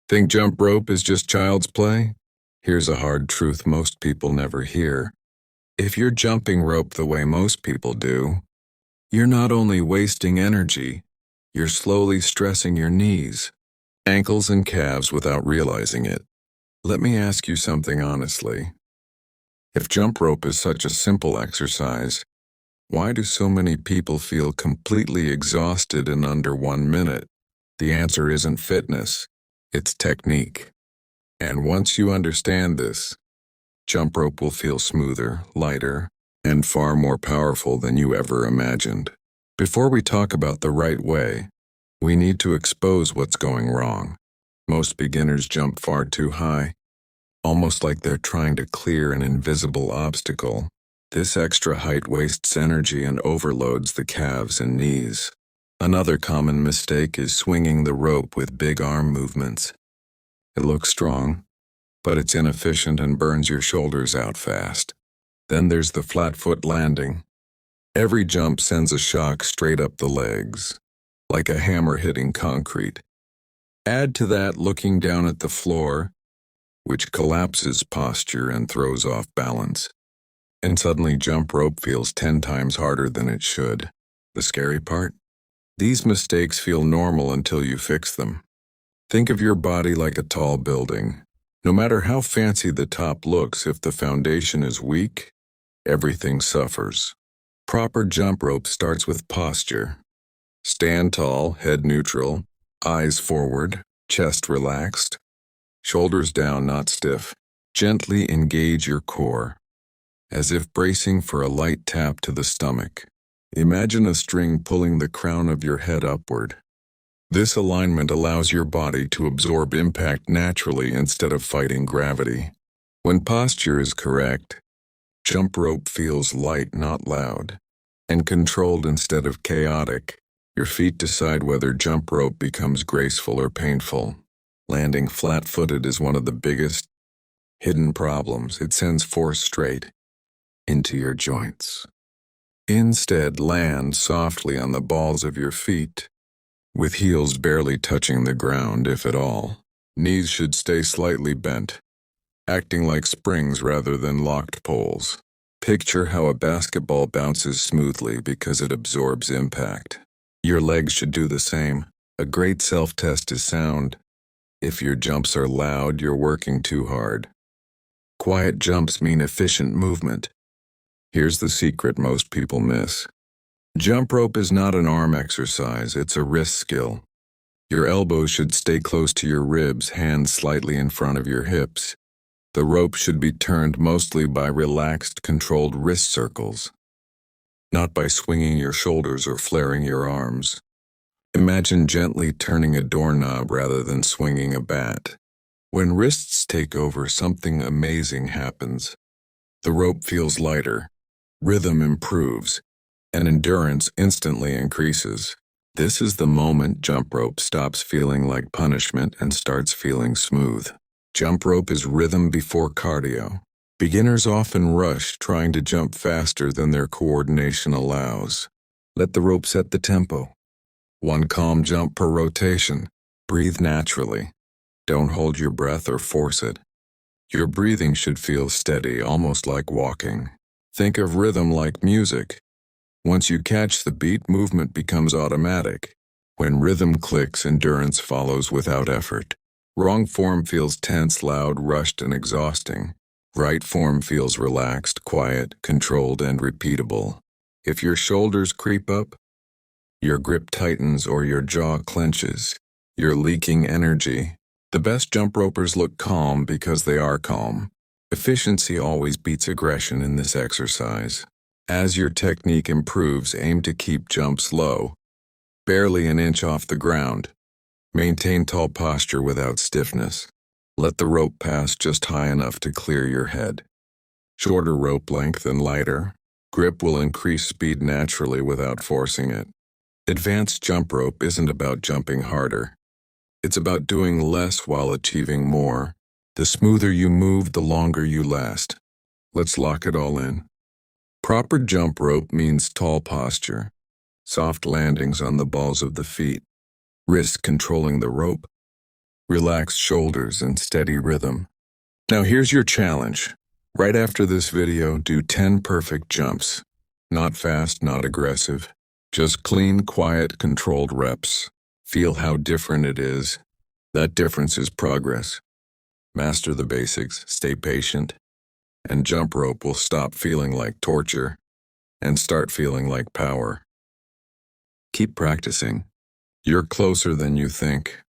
Think jump rope is just child's play? Here's a hard truth most people never hear. If you're jumping rope the way most people do, you're not only wasting energy, you're slowly stressing your knees, ankles, and calves without realizing it. Let me ask you something honestly. If jump rope is such a simple exercise, why do so many people feel completely exhausted in under 1 minute? The answer isn't fitness, it's technique. And once you understand this, jump rope will feel smoother, lighter, and far more powerful than you ever imagined. Before we talk about the right way, we need to expose what's going wrong. Most beginners jump far too high, almost like they're trying to clear an invisible obstacle. This extra height wastes energy and overloads the calves and knees. Another common mistake is swinging the rope with big arm movements. It looks strong, but it's inefficient and burns your shoulders out fast. Then there's the flat foot landing. Every jump sends a shock straight up the legs, like a hammer hitting concrete. Add to that looking down at the floor, which collapses posture and throws off balance. And suddenly jump rope feels 10 times harder than it should. The scary part? These mistakes feel normal until you fix them. Think of your body like a tall building. No matter how fancy the top looks, if the foundation is weak, everything suffers. Proper jump rope starts with posture. Stand tall, head neutral, eyes forward, chest relaxed, shoulders down, not stiff. Gently engage your core, as if bracing for a light tap to the stomach. Imagine a string pulling the crown of your head upward. This alignment allows your body to absorb impact naturally instead of fighting gravity. When posture is correct, jump rope feels light, not loud, and controlled instead of chaotic. Your feet decide whether jump rope becomes graceful or painful. Landing flat-footed is one of the biggest hidden problems. It sends force straight into your joints. Instead, land softly on the balls of your feet, with heels barely touching the ground, if at all. Knees should stay slightly bent, acting like springs rather than locked poles. Picture how a basketball bounces smoothly because it absorbs impact. Your legs should do the same. A great self-test is sound. If your jumps are loud, you're working too hard. Quiet jumps mean efficient movement. Here's the secret most people miss. Jump rope is not an arm exercise, it's a wrist skill. Your elbows should stay close to your ribs, hands slightly in front of your hips. The rope should be turned mostly by relaxed, controlled wrist circles, not by swinging your shoulders or flaring your arms. Imagine gently turning a doorknob rather than swinging a bat. When wrists take over, something amazing happens. The rope feels lighter, rhythm improves, and endurance instantly increases. This is the moment jump rope stops feeling like punishment and starts feeling smooth. Jump rope is rhythm before cardio. Beginners often rush, trying to jump faster than their coordination allows. Let the rope set the tempo. One calm jump per rotation. Breathe naturally. Don't hold your breath or force it. Your breathing should feel steady, almost like walking. Think of rhythm like music. Once you catch the beat, movement becomes automatic. When rhythm clicks, endurance follows without effort. Wrong form feels tense, loud, rushed, and exhausting. Right form feels relaxed, quiet, controlled, and repeatable. If your shoulders creep up, your grip tightens, or your jaw clenches, you're leaking energy. The best jump ropers look calm because they are calm. Efficiency always beats aggression in this exercise. As your technique improves, aim to keep jumps low, barely an inch off the ground. Maintain tall posture without stiffness. Let the rope pass just high enough to clear your head. Shorter rope length and lighter. Grip will increase speed naturally without forcing it. Advanced jump rope isn't about jumping harder. It's about doing less while achieving more. The smoother you move, the longer you last. Let's lock it all in. Proper jump rope means tall posture, soft landings on the balls of the feet, wrists controlling the rope, relaxed shoulders, and steady rhythm. Now here's your challenge. Right after this video, do 10 perfect jumps. Not fast, not aggressive. Just clean, quiet, controlled reps. Feel how different it is. That difference is progress. Master the basics, stay patient, and jump rope will stop feeling like torture and start feeling like power. Keep practicing. You're closer than you think.